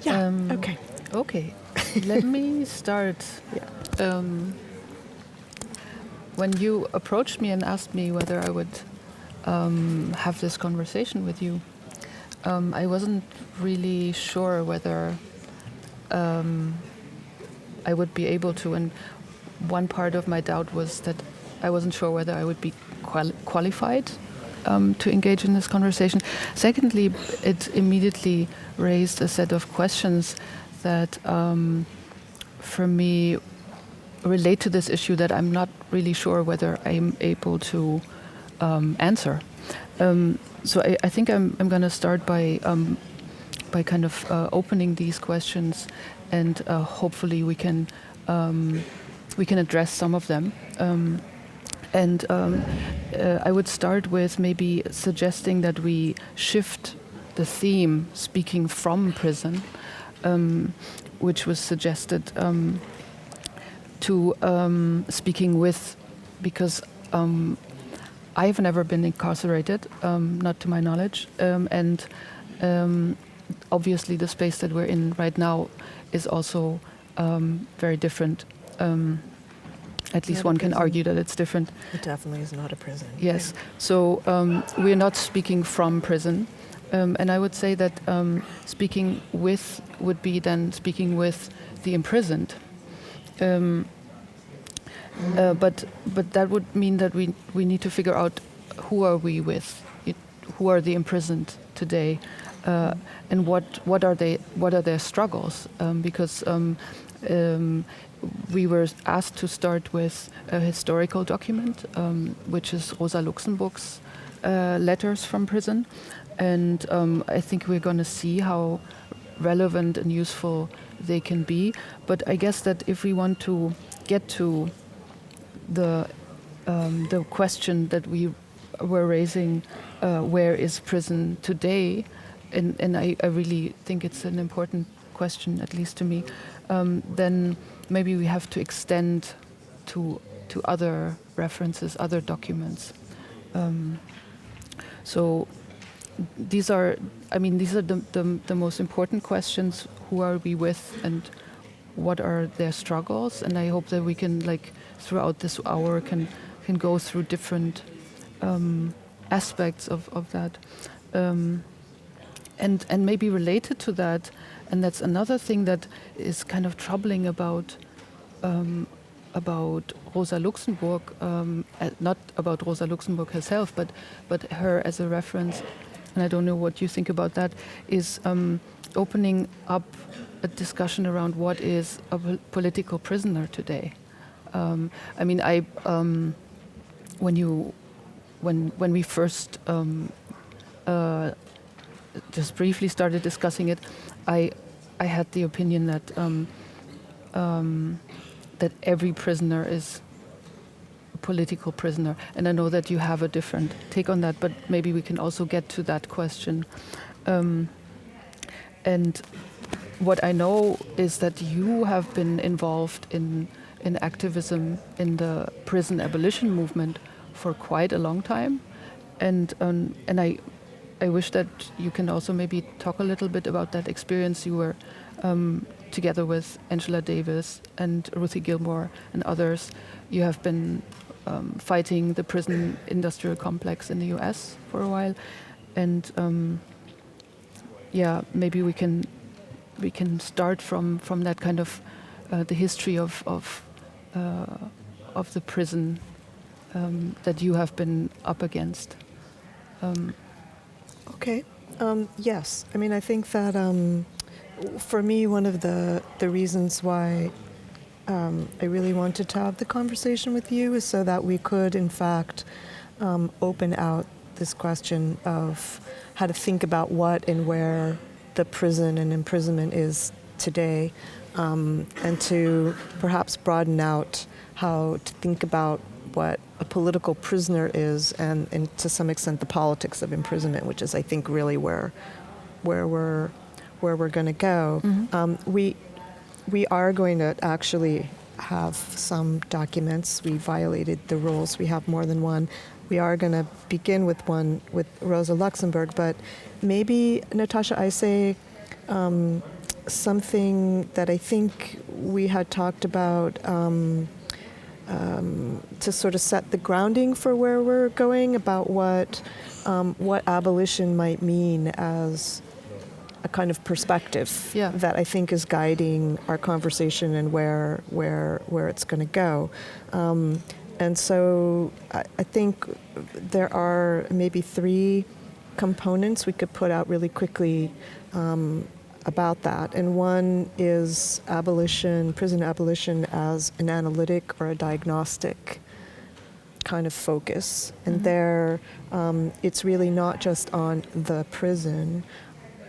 Yeah. Okay. Okay. Let me start. Yeah. When you approached me and asked me whether I would have this conversation with you, I wasn't really sure whether I would be able to. And one part of my doubt was that I wasn't sure whether I would be qualified to engage in this conversation. Secondly, it immediately raised a set of questions that, for me, relate to this issue that I'm not really sure whether I'm able to answer. So I think I'm going to start by kind of opening these questions, and hopefully we can address some of them. I would start with maybe suggesting that we shift the theme, speaking from prison, which was suggested, to speaking with, because I've never been incarcerated, not to my knowledge, and obviously the space that we're in right now is also very different. At least one can argue that it's different. It definitely is not a prison. Yes. So we're not speaking from prison. And I would say that speaking with would be then speaking with the imprisoned. But that would mean that we need to figure out who are we with, who are the imprisoned today, and what are their struggles, because we were asked to start with a historical document, which is Rosa Luxemburg's letters from prison, and I think we're going to see how relevant and useful they can be. But I guess that if we want to get to the question that we were raising, where is prison today, and I really think it's an important question, at least to me, then maybe we have to extend to other references, other documents. So these are the most important questions. Who are we with, and what are their struggles? And I hope that we can, throughout this hour, can go through different aspects of that. And maybe related to that, and that's another thing that is kind of troubling about Rosa Luxemburg, not about Rosa Luxemburg herself, but her as a reference, and I don't know what you think about that, is opening up a discussion around what is a political prisoner today. When we first just briefly started discussing it, I had the opinion that that every prisoner is a political prisoner, and I know that you have a different take on that, but maybe we can also get to that question. And what I know is that you have been involved in activism in the prison abolition movement for quite a long time, and I wish that you can also maybe talk a little bit about that experience. You were together with Angela Davis and Ruthie Gilmore and others. You have been fighting the prison industrial complex in the US for a while, and maybe we can start from that kind of the history of the prison that you have been up against. Okay. Yes. I think that for me, one of the reasons why I really wanted to have the conversation with you is so that we could, in fact, open out this question of how to think about what and where the prison and imprisonment is today, and to perhaps broaden out how to think about what a political prisoner is, and to some extent the politics of imprisonment, which is, I think, really where we're going to go. Mm-hmm. We are going to actually have some documents. We violated the rules. We have more than one. We are going to begin with one with Rosa Luxemburg, but maybe, Natascha, I say something that I think we had talked about to sort of set the grounding for where we're going, about what abolition might mean as a kind of perspective that I think is guiding our conversation and where it's going to go. And so I think there are maybe three components we could put out really quickly about that. And one is abolition, prison abolition as an analytic or a diagnostic kind of focus. And there, it's really not just on the prison,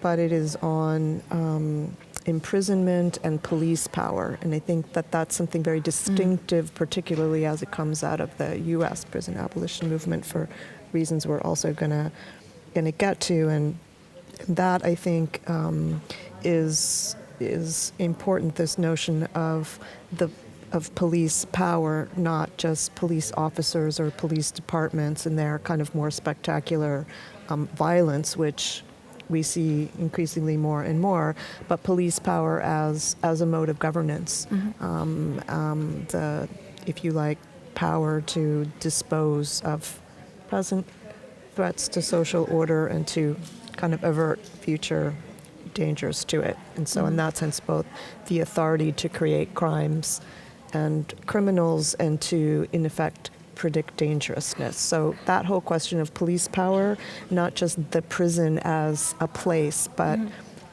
but it is on imprisonment and police power. And I think that that's something very distinctive, particularly as it comes out of the U.S. prison abolition movement, for reasons we're also gonna get to. And that, I think, is important. This notion of police power, not just police officers or police departments and their kind of more spectacular violence, which we see increasingly more and more, but police power as a mode of governance. The, if you like, power to dispose of present threats to social order and to kind of avert future dangers to it. And so in that sense, both the authority to create crimes and criminals and to, in effect, predict dangerousness. So that whole question of police power, not just the prison as a place, but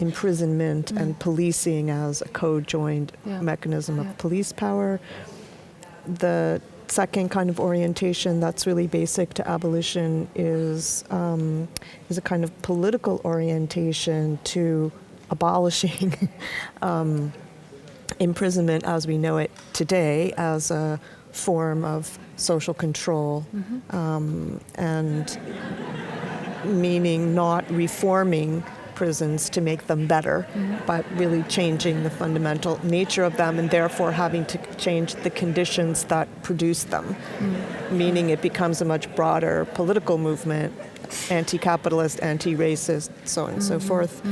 imprisonment and policing as a co-joined mechanism of police power. The second kind of orientation that's really basic to abolition is a kind of political orientation to abolishing imprisonment as we know it today as a form of social control, and meaning not reforming prisons to make them better, but really changing the fundamental nature of them and therefore having to change the conditions that produce them, meaning it becomes a much broader political movement, anti-capitalist, anti-racist, so on and so forth.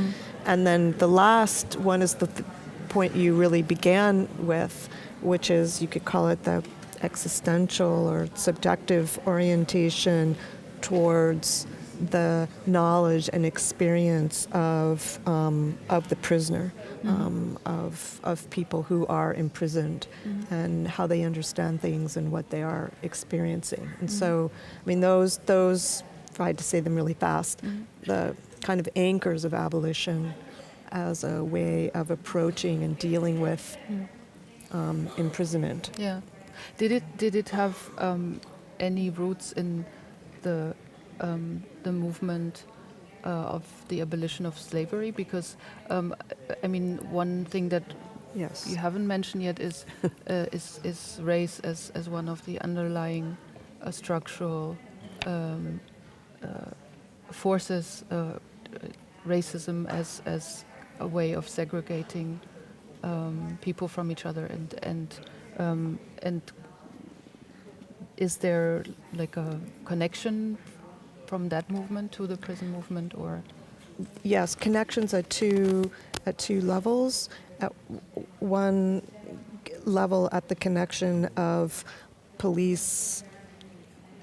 And then the last one is the point you really began with, which is, you could call it the existential or subjective orientation towards the knowledge and experience of the prisoner, of people who are imprisoned, and how they understand things and what they are experiencing. And so, I mean, those, if I had to say them really fast, the kind of anchors of abolition as a way of approaching and dealing with imprisonment. Yeah. Did it have any roots in the movement of the abolition of slavery? Because I mean, one thing that you haven't mentioned yet is race as one of the underlying structural forces. Racism as a way of segregating people from each other, and is there like a connection from that movement to the prison movement, or? Yes, connections at two levels. At one level, at the connection of police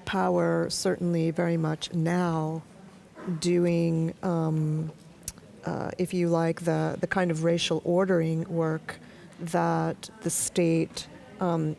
power, certainly very much now, doing, if you like, the kind of racial ordering work that the state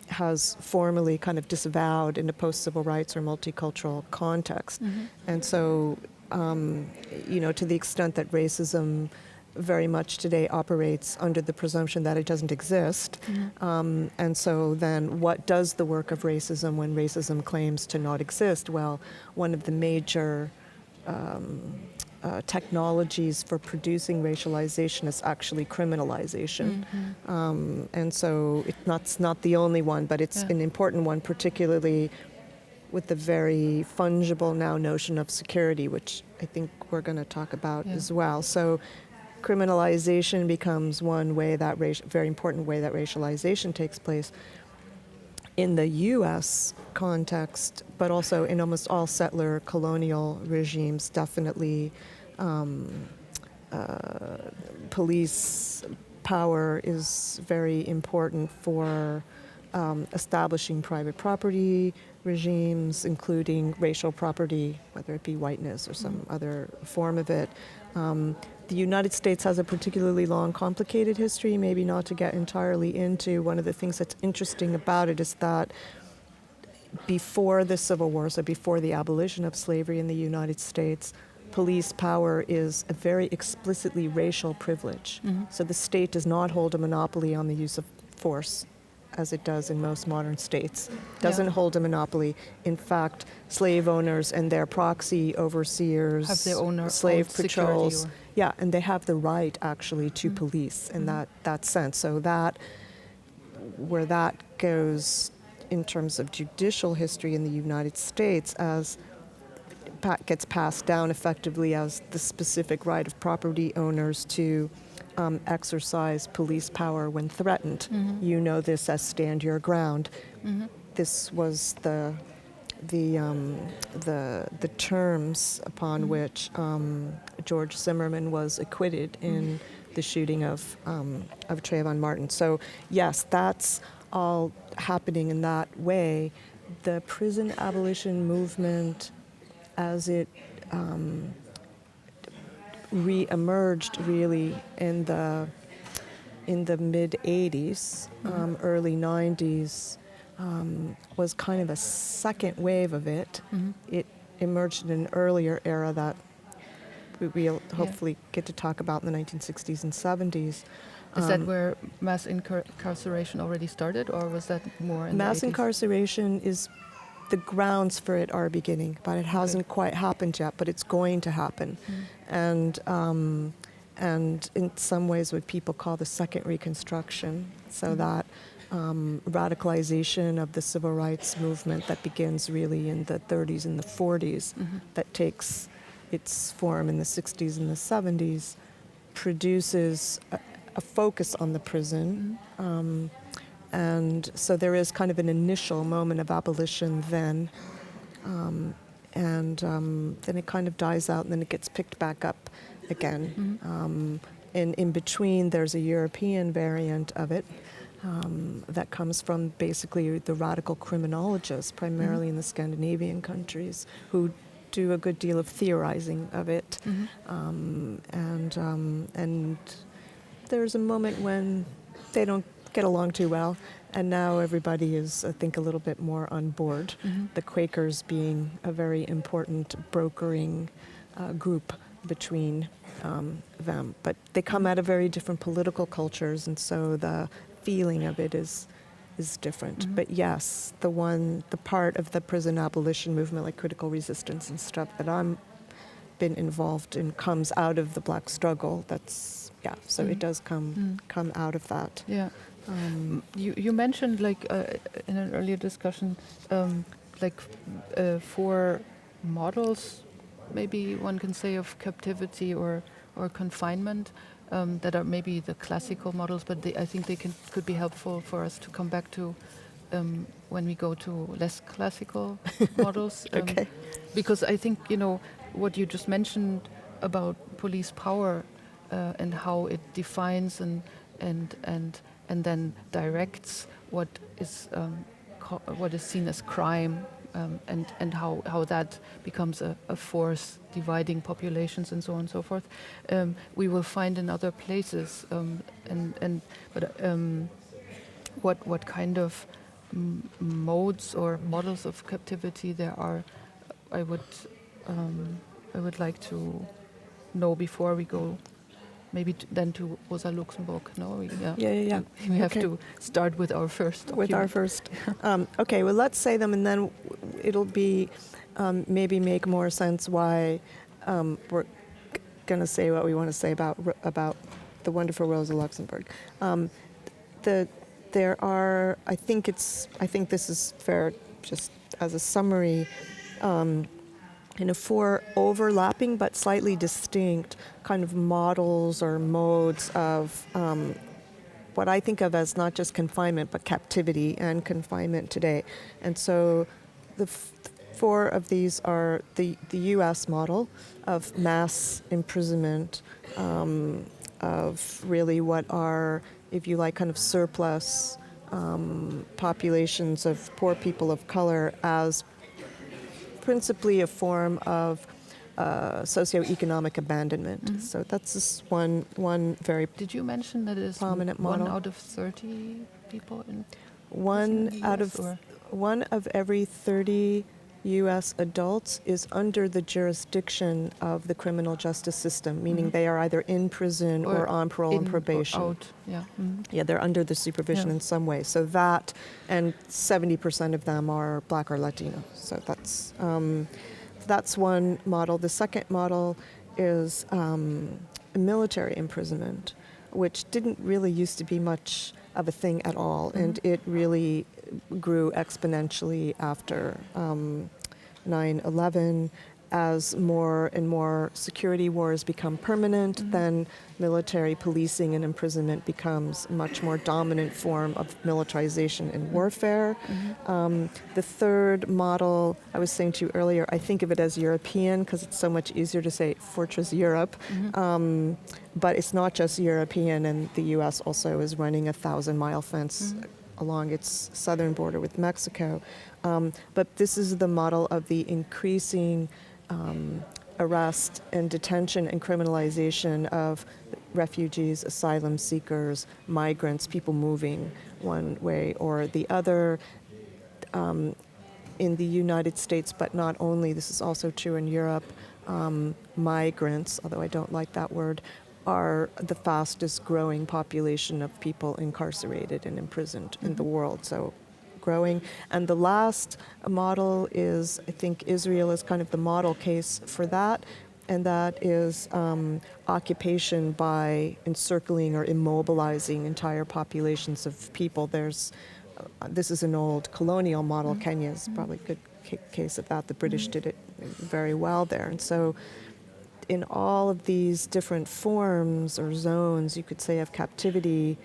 has formally kind of disavowed in a post-civil rights or multicultural context. And so, to the extent that racism very much today operates under the presumption that it doesn't exist. And so then what does the work of racism when racism claims to not exist? Well, one of the major technologies for producing racialization is actually criminalization. And so it's not the only one, but it's an important one, particularly with the very fungible now notion of security, which I think we're going to talk about as well. So criminalization becomes one way that very important way that racialization takes place in the U.S. context, but also in almost all settler colonial regimes. Definitely police power is very important for establishing private property regimes, including racial property, whether it be whiteness or some other form of it. The United States has a particularly long, complicated history, maybe not to get entirely into. One of the things that's interesting about it is that before the Civil War, so before the abolition of slavery in the United States, police power is a very explicitly racial privilege. So the state does not hold a monopoly on the use of force, as it does in most modern states. Doesn't hold a monopoly. In fact, slave owners and their proxy overseers, have their own slave own patrols, security and they have the right actually to police in that sense. So that, where that goes in terms of judicial history in the United States, as gets passed down effectively as the specific right of property owners to exercise police power when threatened. You know this as stand your ground. This was the terms upon which George Zimmerman was acquitted in the shooting of Trayvon Martin. So yes, that's all happening in that way. The prison abolition movement, as it re-emerged really in the mid 80s, early 90s, was kind of a second wave of it. It emerged in an earlier era that we'll hopefully get to talk about in the 1960s and 70s. Is that where mass incarceration already started, or was that more in mass the 80s? Incarceration is, the grounds for it are beginning, but it hasn't quite happened yet, but it's going to happen. And in some ways what people call the second Reconstruction, so that radicalization of the civil rights movement that begins really in the 30s and the 40s, that takes its form in the 60s and the 70s, produces a focus on the prison. And so there is kind of an initial moment of abolition then, and then it kind of dies out and then it gets picked back up again. And in between there's a European variant of it that comes from basically the radical criminologists, primarily in the Scandinavian countries, who do a good deal of theorizing of it. And there's a moment when they don't get along too well, and now everybody is, I think, a little bit more on board. The Quakers being a very important brokering group between them, but they come out of very different political cultures, and so the feeling of it is different. But yes, the part of the prison abolition movement, like critical resistance and stuff that I'm been involved in, comes out of the black struggle. That's so it does come out of that. You mentioned, like in an earlier discussion, four models, maybe one can say, of captivity or confinement, that are maybe the classical models, but I think they could be helpful for us to come back to when we go to less classical models. Okay. Because I think, what you just mentioned about police power and how it defines and then directs what is seen as crime, and how that becomes a force dividing populations and so on and so forth. We will find in other places, what kind of modes or models of captivity there are, I would like to know before we go. Maybe then to Rosa Luxemburg. No, we have to start with our first document. With our first. Okay, well, let's say them, and then it'll be maybe make more sense why we're going to say what we want to say about the wonderful Rosa Luxemburg. There are, I think this is fair, just as a summary. Four overlapping but slightly distinct kind of models or modes of what I think of as not just confinement but captivity and confinement today. And so the four of these are the U.S. model of mass imprisonment of really what are, if you like, kind of surplus populations of poor people of color as principally a form of socioeconomic abandonment. So that's just one very Did you mention that it is prominent one model. out of 30 people in One prison in the out US, of or? one of every 30 U.S. adults is under the jurisdiction of the criminal justice system, meaning they are either in prison or on parole and in probation. or out? Yeah. Yeah, they're under the supervision Yeah. in some way. So that, and 70% of them are Black or Latino. So that's one model. The second model is military imprisonment, which didn't really used to be much of a thing at all, and it really grew exponentially after 9/11. As more and more security wars become permanent, then military policing and imprisonment becomes a much more dominant form of militarization and warfare. The third model, I was saying to you earlier, I think of it as European because it's so much easier to say Fortress Europe. But it's not just European, and the U.S. also is running a 1,000-mile fence along its southern border with Mexico. But this is the model of the increasing arrest and detention and criminalization of refugees, asylum seekers, migrants, people moving one way or the other in the United States, but not only. This is also true in Europe. Migrants, although I don't like that word, are the fastest growing population of people incarcerated and imprisoned in the world. So growing. And the last model is, I think Israel is kind of the model case for that, and that is occupation by encircling or immobilizing entire populations of people. This is an old colonial model. Kenya is probably a good case of that. The British did it very well there. And so in all of these different forms or zones, you could say, of captivity,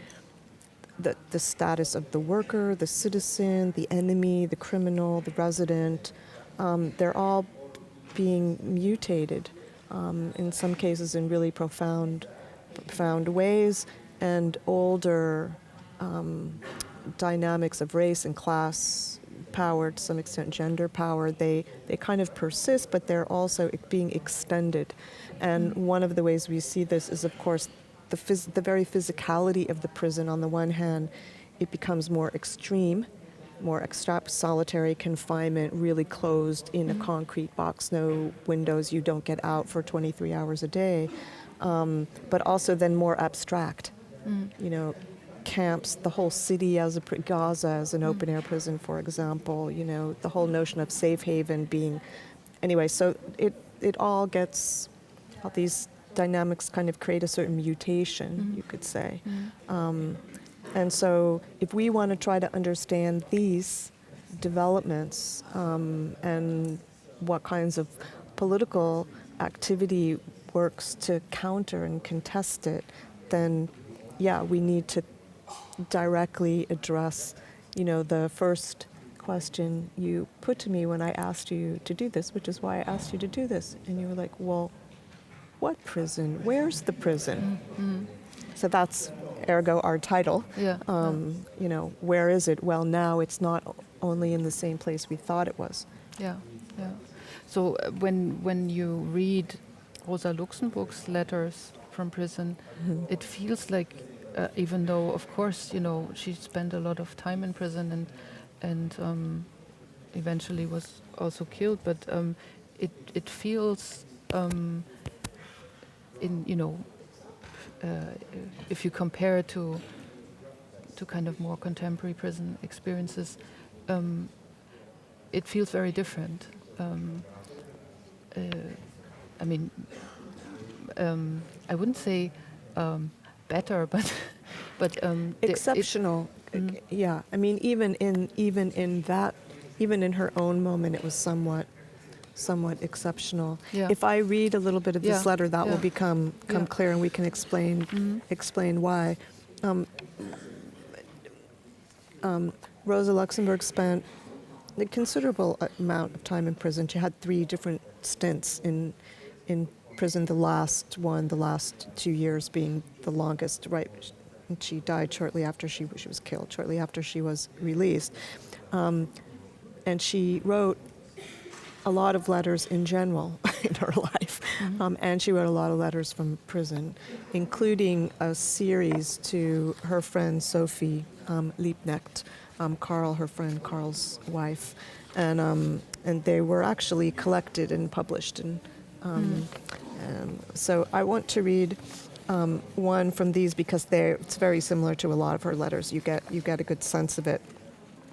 the status of the worker, the citizen, the enemy, the criminal, the resident, they're all being mutated, in some cases in really profound ways, and older dynamics of race and class power, to some extent gender power, they kind of persist, but they're also being extended. And one of the ways we see this is, of course, the very physicality of the prison. On the one hand, it becomes more extreme, more extract, solitary confinement, really closed in a concrete box, no windows, you don't get out for 23 hours a day, but also then more abstract. You know, camps, the whole city as Gaza as an open air prison, for example, you know, the whole notion of safe haven being, anyway, so it all gets, all these dynamics kind of create a certain mutation, you could say. And so if we want to try to understand these developments and what kinds of political activity works to counter and contest it, then yeah, we need to directly address, you know, the first question you put to me when I asked you to do this, which is why I asked you to do this. And you were like, well, what prison? Where's the prison? So that's ergo our title. Yeah. You know, where is it? Well, now it's not only in the same place we thought it was. Yeah, yeah. So when you read Rosa Luxemburg's letters from prison, it feels like, even though, of course, you know, she spent a lot of time in prison and eventually was also killed, but it feels in, you know, if you compare it to kind of more contemporary prison experiences, it feels very different. I mean, I wouldn't say better, but Exceptional. Yeah, I mean, even in that, even in her own moment, it was somewhat exceptional. Yeah. If I read a little bit of this Yeah, letter, that will yeah. become Yeah. clear, and we can explain why. Rosa Luxemburg spent a considerable amount of time in prison. She had 3 different stints in prison, the last 2 years being the longest, right? And she died shortly after she was killed, shortly after she was released. And she wrote a lot of letters in general in her life. And she wrote a lot of letters from prison, including a series to her friend Sophie Liebknecht, Carl, her friend Carl's wife. And they were actually collected and published. And so I want to read one from these because it's very similar to a lot of her letters. You get a good sense of it.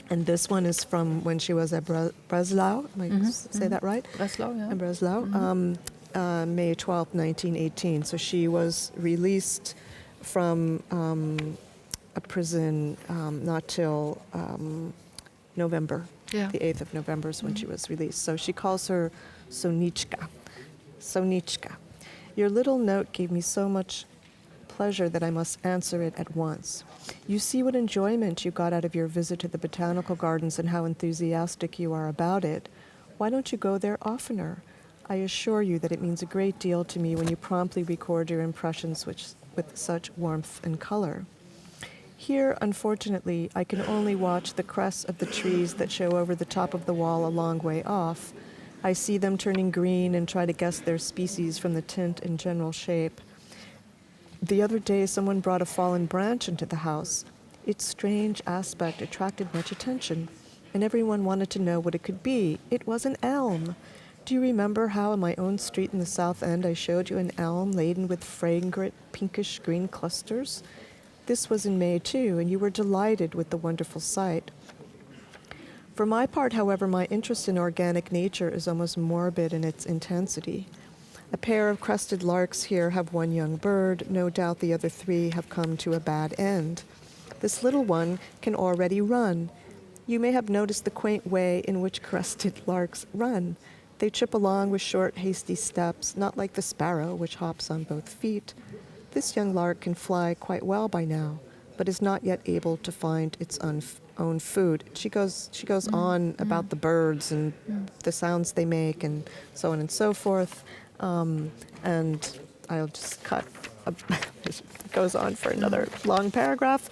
And this one is from when she was at Breslau. Am I say that right? Breslau, yeah. In Breslau, May 12, 1918. So she was released from a prison not till November. Yeah. The 8th of November is when she was released. So she calls her Sonichka. Sonichka. Your little note gave me so much pleasure that I must answer it at once. You see what enjoyment you got out of your visit to the botanical gardens and how enthusiastic you are about it. Why don't you go there oftener? I assure you that it means a great deal to me when you promptly record your impressions with such warmth and color. Here, unfortunately, I can only watch the crests of the trees that show over the top of the wall a long way off. I see them turning green and try to guess their species from the tint and general shape. The other day, someone brought a fallen branch into the house. Its strange aspect attracted much attention, and everyone wanted to know what it could be. It was an elm. Do you remember how in my own street in the South End I showed you an elm laden with fragrant pinkish-green clusters? This was in May, too, and you were delighted with the wonderful sight. For my part, however, my interest in organic nature is almost morbid in its intensity. A pair of crested larks here have one young bird. No doubt the other 3 have come to a bad end. This little one can already run. You may have noticed the quaint way in which crested larks run. They trip along with short, hasty steps, not like the sparrow, which hops on both feet. This young lark can fly quite well by now, but is not yet able to find its own food. She goes on about the birds and the sounds they make and so on and so forth. And I'll just cut. It goes on for another long paragraph.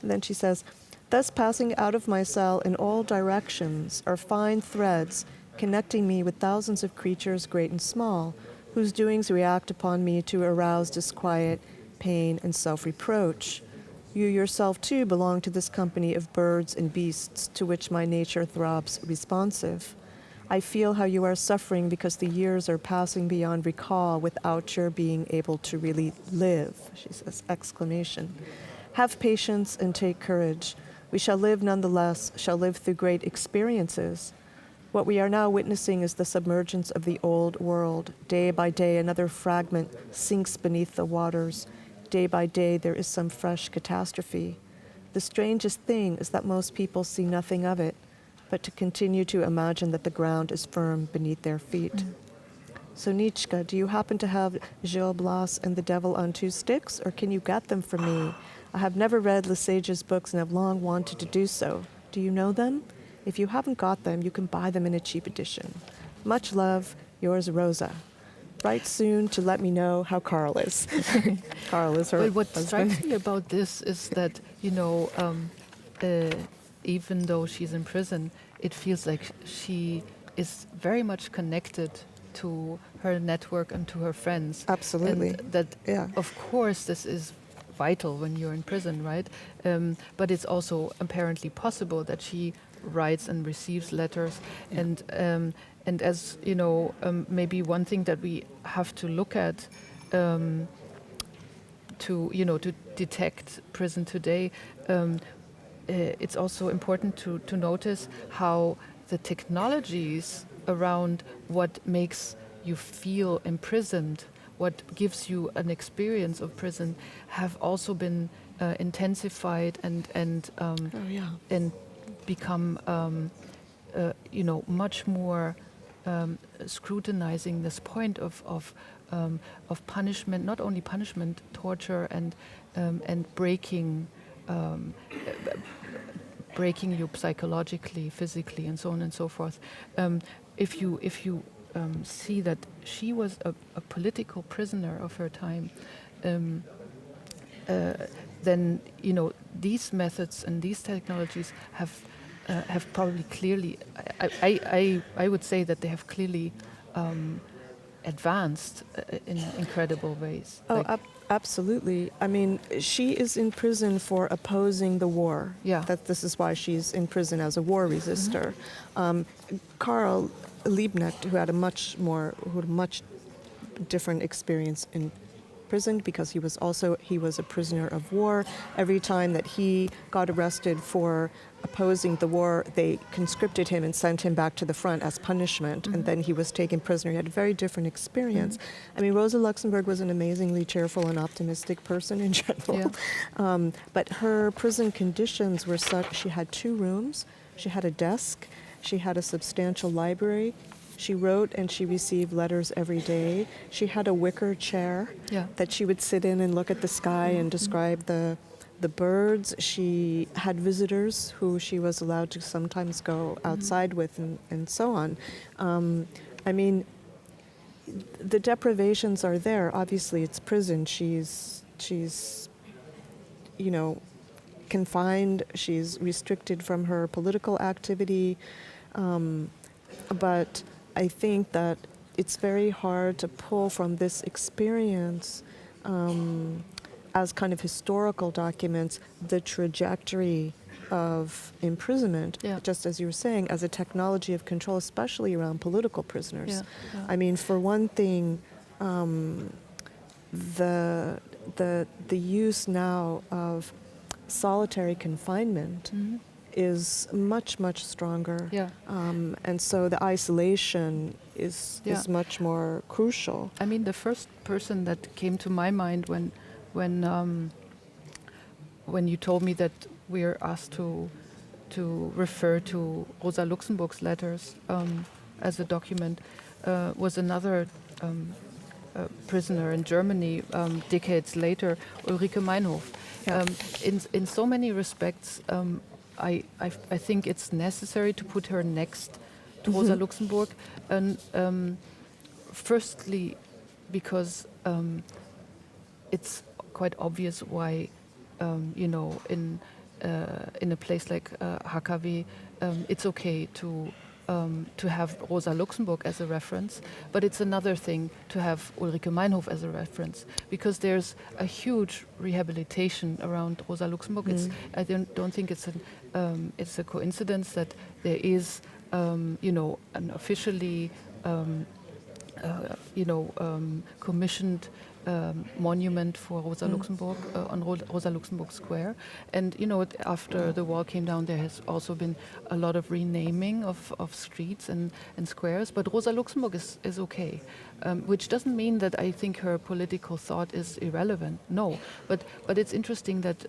And then she says, thus passing out of my cell in all directions are fine threads connecting me with thousands of creatures great and small, whose doings react upon me to arouse disquiet, pain, and self-reproach. You yourself, too, belong to this company of birds and beasts to which my nature throbs responsive. I feel how you are suffering because the years are passing beyond recall without your being able to really live, she says, exclamation. Have patience and take courage. We shall live nonetheless, shall live through great experiences. What we are now witnessing is the submergence of the old world. Day by day, another fragment sinks beneath the waters. Day by day, there is some fresh catastrophe. The strangest thing is that most people see nothing of it, but to continue to imagine that the ground is firm beneath their feet. Sonichka, do you happen to have Gil Blas and the Devil on 2 sticks, or can you get them for me? I have never read Lesage's books and have long wanted to do so. Do you know them? If you haven't got them, you can buy them in a cheap edition. Much love, yours Rosa. Write soon to let me know how Carl is. Carl is her Well, what husband. strikes me about this is that, even though she's in prison, it feels like she is very much connected to her network and to her friends. Absolutely. And that, Yeah. of course, this is vital when you're in prison, right? But it's also apparently possible that she writes and receives letters, and as you know, maybe one thing that we have to look at to detect prison today. It's also important to notice how the technologies around what makes you feel imprisoned, what gives you an experience of prison, have also been intensified and become much more scrutinizing this point of punishment, not only punishment, torture and breaking you psychologically, physically, and so on and so forth. If you see that she was a political prisoner of her time, um, then these methods and these technologies have probably clearly, I would say that they have clearly advanced in incredible ways. Oh, absolutely. I mean, she is in prison for opposing the war. Yeah. That this is why she's in prison as a war resister. Karl Liebknecht, who had a much different experience in prison, because he was a prisoner of war. Every time that he got arrested for opposing the war, they conscripted him and sent him back to the front as punishment, and then he was taken prisoner. He had a very different experience. I mean, Rosa Luxemburg was an amazingly cheerful and optimistic person in general. Yeah. But her prison conditions were such. She had 2 rooms, she had a desk, she had a substantial library. She wrote and she received letters every day. She had a wicker chair that she would sit in and look at the sky and describe the birds. She had visitors who she was allowed to sometimes go outside with, and so on. I mean, the deprivations are there. Obviously, it's prison. She's confined. She's restricted from her political activity. But I think that it's very hard to pull from this experience as kind of historical documents the trajectory of imprisonment, just as you were saying, as a technology of control, especially around political prisoners. I mean, for one thing, the use now of solitary confinement is much stronger, and so the isolation is much more crucial. I mean, the first person that came to my mind when you told me that we're asked to refer to Rosa Luxemburg's letters as a document was another prisoner in Germany decades later, Ulrike Meinhof. In so many respects, I think it's necessary to put her next to Rosa Luxemburg, and firstly because it's quite obvious why in a place like HKW it's okay to have Rosa Luxemburg as a reference, but it's another thing to have Ulrike Meinhof as a reference, because there's a huge rehabilitation around Rosa Luxemburg. I don't think it's a coincidence that there is an officially commissioned monument for Rosa Luxemburg on Rosa Luxemburg Square. And after the wall came down, there has also been a lot of renaming of streets and squares, but Rosa Luxemburg is okay, which doesn't mean that I think her political thought is irrelevant. No, but it's interesting that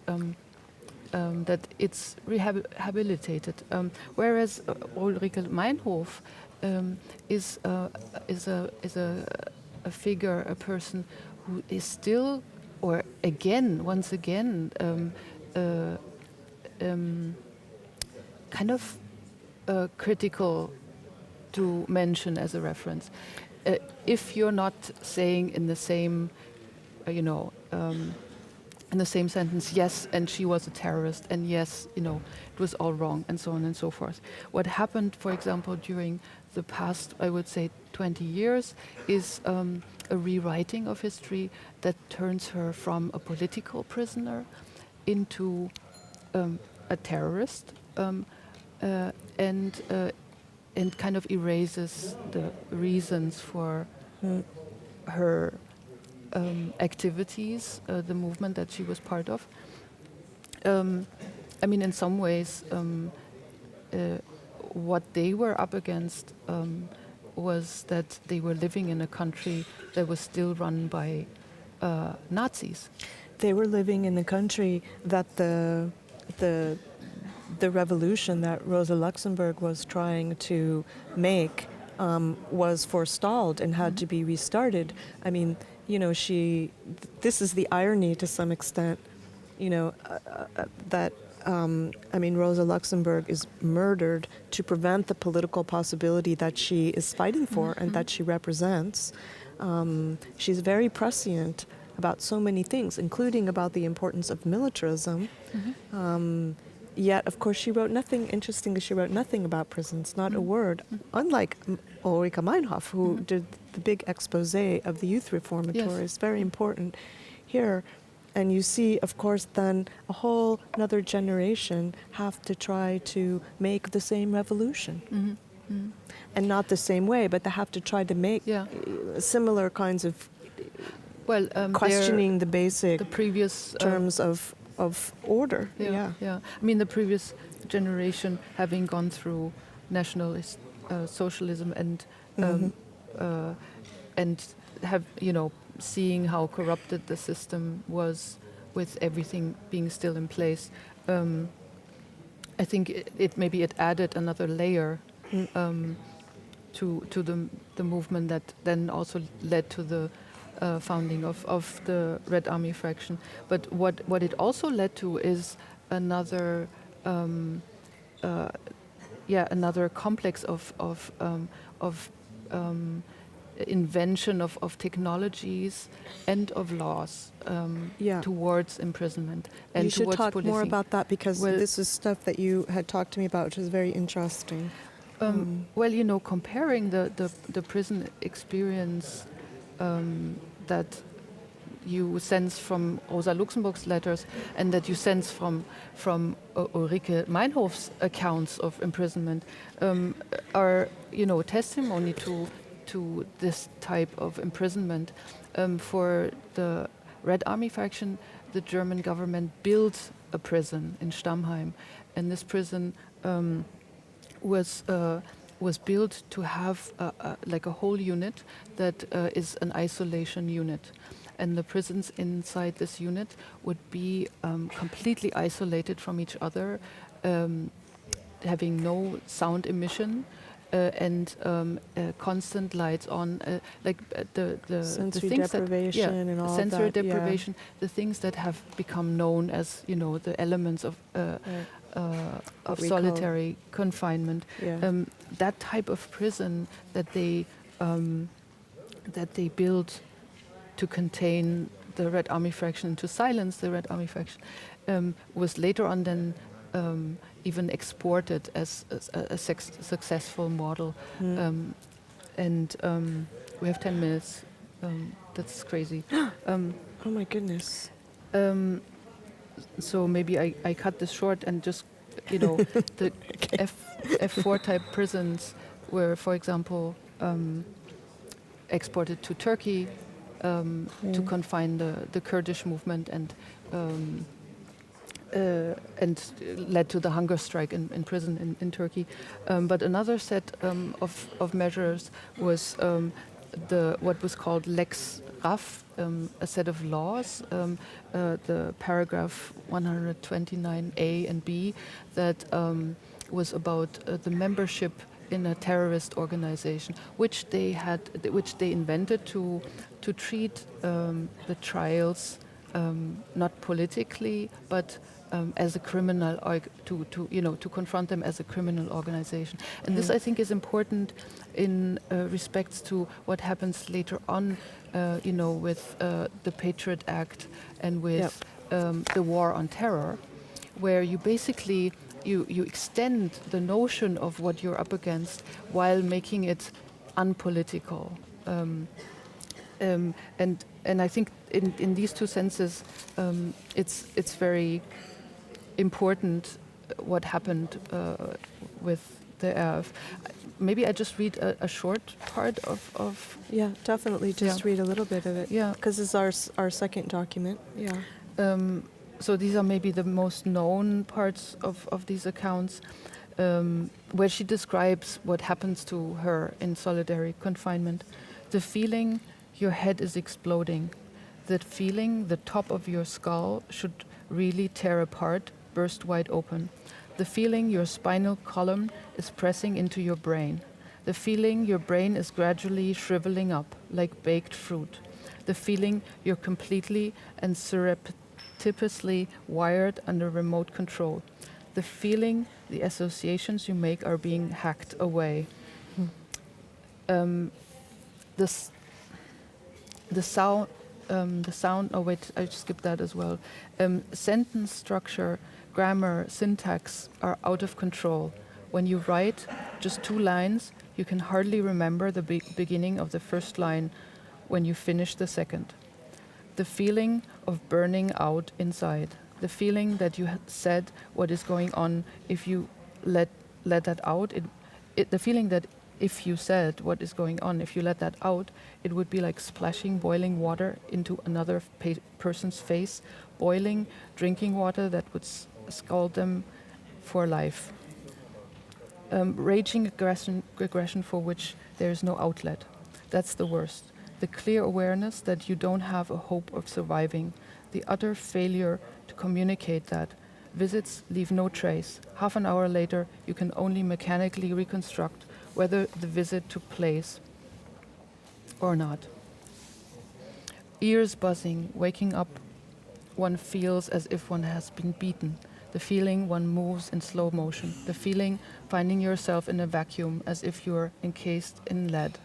that it's rehabilitated, whereas Ulrike Meinhof is a figure, a person who is still, or once again, kind of critical to mention as a reference. If you're not saying in the same, in the same sentence, yes, and she was a terrorist, and yes, it was all wrong, and so on and so forth. What happened, for example, during the past, I would say, 20 years, is a rewriting of history that turns her from a political prisoner into a terrorist, and kind of erases the reasons for her activities, the movement that she was part of. I mean, in some ways, what they were up against was that they were living in a country that was still run by Nazis. They were living in a country that the revolution that Rosa Luxemburg was trying to make was forestalled and had to be restarted. I mean, this is the irony to some extent. that Rosa Luxemburg is murdered to prevent the political possibility that she is fighting for and that she represents. She's very prescient about so many things, including about the importance of militarism. Yet, of course, she wrote nothing, interestingly, she wrote nothing about prisons, not a word, unlike Ulrike Meinhof, who did the big expose of the youth reformatories, very important here. And you see, of course, then a whole another generation have to try to make the same revolution. And not the same way, but they have to try to make similar kinds of questioning the basic the previous terms of order. I mean, the previous generation having gone through nationalist socialism and have seeing how corrupted the system was with everything being still in place. I think it added another layer to the movement that then also led to the founding of the Red Army fraction. But what it also led to is another another complex of invention of technologies and of laws towards imprisonment and you should towards talk policing. more about that, because this is stuff that you had talked to me about, which is very interesting. Comparing the prison experience that you sense from Rosa Luxemburg's letters and that you sense from Ulrike Meinhof's accounts of imprisonment are testimony to this type of imprisonment. For the Red Army faction, the German government built a prison in Stammheim, and this prison was built to have a whole unit that is an isolation unit. And the prisons inside this unit would be completely isolated from each other, having no sound emission, and constant lights on, the sensory things deprivation and all sensory that, deprivation, the things that have become known as the elements of solitary confinement. That type of prison that they built to contain the Red Army faction, to silence the Red Army faction, was later on then even exported as a successful model. And we have 10 minutes. That's crazy. Oh my goodness. So maybe I cut this short and just, the F4 type prisons were, for example, exported to Turkey to confine the Kurdish movement and led to the hunger strike in prison in Turkey. But another set of measures was what was called Lex Raff, a set of laws, the paragraph 129A and B, that was about the membership in a terrorist organization, which they invented to treat the trials not politically, but as a criminal, to confront them as a criminal organization. And this, I think, is important in respects to what happens later on, with the Patriot Act and with the war on terror, where you basically you extend the notion of what you're up against while making it unpolitical. And I think in these two senses, it's very important what happened with the RAF. Maybe I just read a short part of Yeah, definitely. Just read a little bit of it. Yeah, because it's our second document. Yeah. So these are maybe the most known parts of these accounts, where she describes what happens to her in solitary confinement. The feeling your head is exploding. That feeling the top of your skull should really tear apart, burst wide open. The feeling your spinal column is pressing into your brain. The feeling your brain is gradually shriveling up like baked fruit. The feeling you're completely and typically wired under remote control. The feeling, the associations you make are being hacked away. Um, this, the sound, oh wait, I skipped that as well. Sentence structure, grammar, syntax are out of control. When you write just 2 lines, you can hardly remember the beginning of the first line when you finish the second. The feeling of burning out inside, the feeling that you had said what is going on, if you let that out, the feeling that if you said what is going on, if you let that out, it would be like splashing boiling water into another person's face, boiling drinking water that would scald them for life. Raging aggression for which there is no outlet. That's the worst. The clear awareness that you don't have a hope of surviving. The utter failure to communicate that. Visits leave no trace. Half an hour later, you can only mechanically reconstruct whether the visit took place or not. Ears buzzing, waking up, one feels as if one has been beaten. The feeling one moves in slow motion. The feeling finding yourself in a vacuum as if you're encased in lead.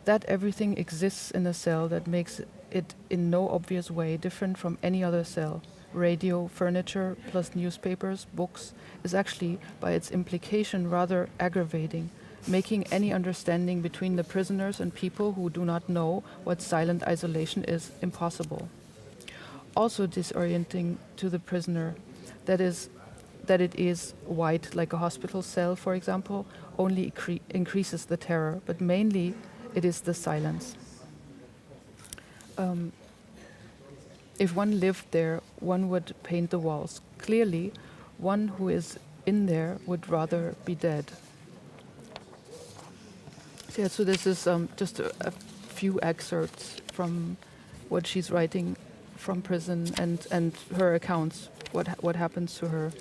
That everything exists in a cell that makes it in no obvious way different from any other cell. Radio, furniture, plus newspapers, books, is actually, by its implication, rather aggravating, making any understanding between the prisoners and people who do not know what silent isolation is impossible. Also disorienting to the prisoner, that it is white, like a hospital cell, for example, only increases the terror, but mainly it is the silence. If one lived there, one would paint the walls. Clearly, one who is in there would rather be dead. Yeah, so this is just a few excerpts from what she's writing from prison and her accounts, what happens to her.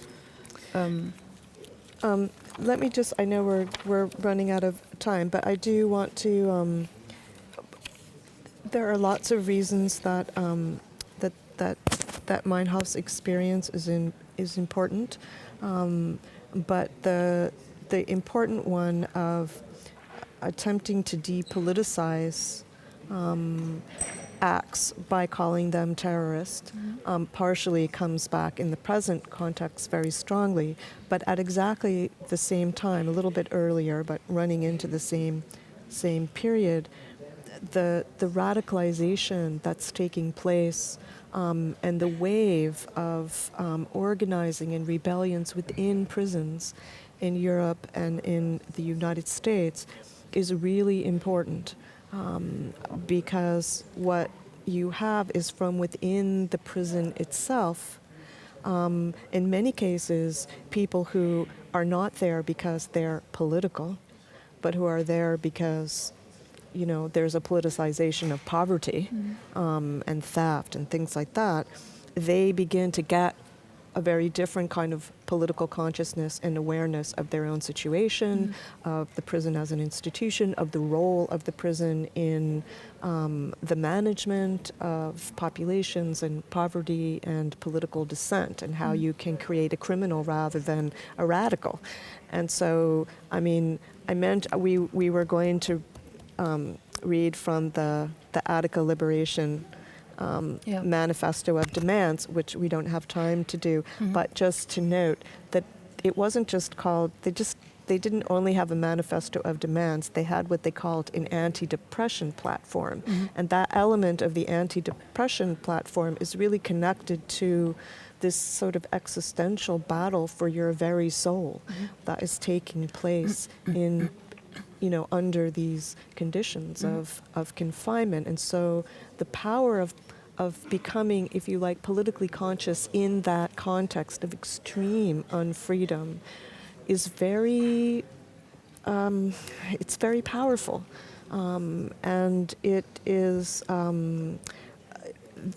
Let me just, I know we're running out of time, but I do want to, there are lots of reasons that that Meinhof's experience is important, but the important one of attempting to depoliticize acts by calling them terrorist partially comes back in the present context very strongly, but at exactly the same time, a little bit earlier, but running into the same period, the radicalization that's taking place and the wave of organizing and rebellions within prisons in Europe and in the United States is really important. Because what you have is from within the prison itself, in many cases, people who are not there because they're political, but who are there because, you know, there's a politicization of poverty and theft and things like that. They begin to get a very different kind of political consciousness and awareness of their own situation, of the prison as an institution, of the role of the prison in the management of populations and poverty and political dissent, and how you can create a criminal rather than a radical. And so, I mean, we were going to read from the Attica Liberation manifesto of demands, which we don't have time to do, but just to note that it wasn't just called, they didn't only have a manifesto of demands, they had what they called an anti-depression platform. And that element of the anti-depression platform is really connected to this sort of existential battle for your very soul that is taking place in, you know, under these conditions of confinement. And so the power of becoming, if you like, politically conscious in that context of extreme unfreedom is very, it's very powerful. And it is,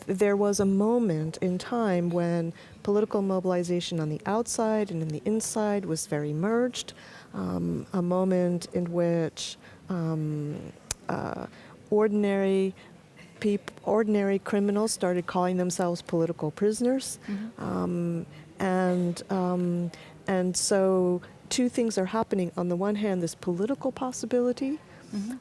there was a moment in time when political mobilization on the outside and in the inside was very merged. A moment in which ordinary ordinary criminals started calling themselves political prisoners, and so two things are happening. On the one hand, this political possibility,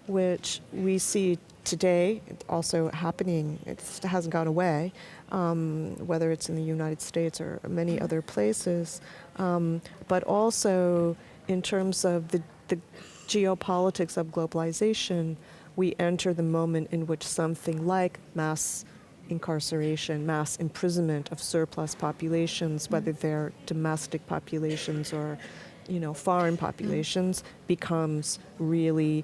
which we see today, also happening. It hasn't gone away, whether it's in the United States or many other places, but also in terms of the geopolitics of globalization, we enter the moment in which something like mass incarceration, mass imprisonment of surplus populations, whether they're domestic populations or, foreign populations, becomes really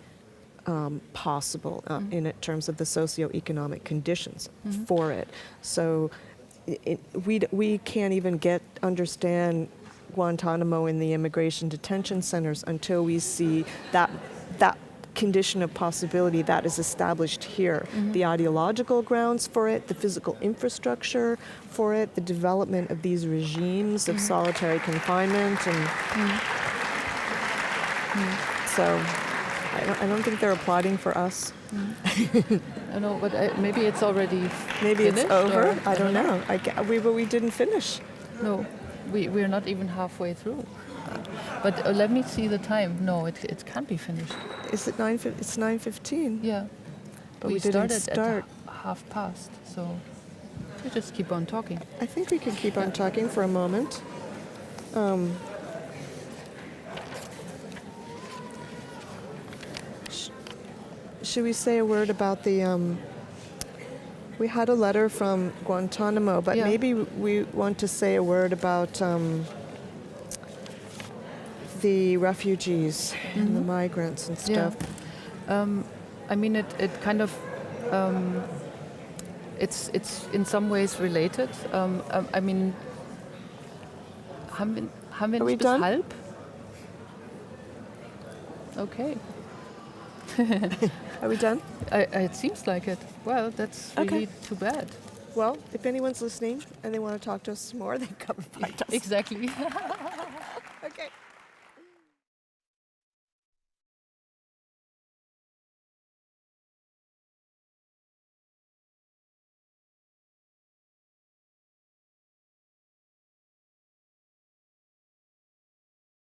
possible in terms of the socioeconomic conditions for it. So we can't even understand Guantanamo in the immigration detention centers until we see that condition of possibility that is established here. The ideological grounds for it, the physical infrastructure for it, the development of these regimes of solitary confinement, and so I don't think they're applauding for us. I know, but maybe it's already Maybe finished, it's over. or I don't know. We didn't finish. No, we're not even halfway through. But let me see the time. No, it can't be finished. Is it 9? It's 9:15. Yeah, But we didn't started start. at past, so we just keep on talking. I think we can keep on talking for a moment. Should we say a word about the? We had a letter from Guantanamo, but maybe we want to say a word about the refugees and the migrants and stuff. I mean, it kind of it's in some ways related. I mean, haben wir Are we nicht bis done? halb? Okay. Are we done? It seems like it. Well, that's really too bad. Well, if anyone's listening and they want to talk to us some more, they come and find us. Exactly.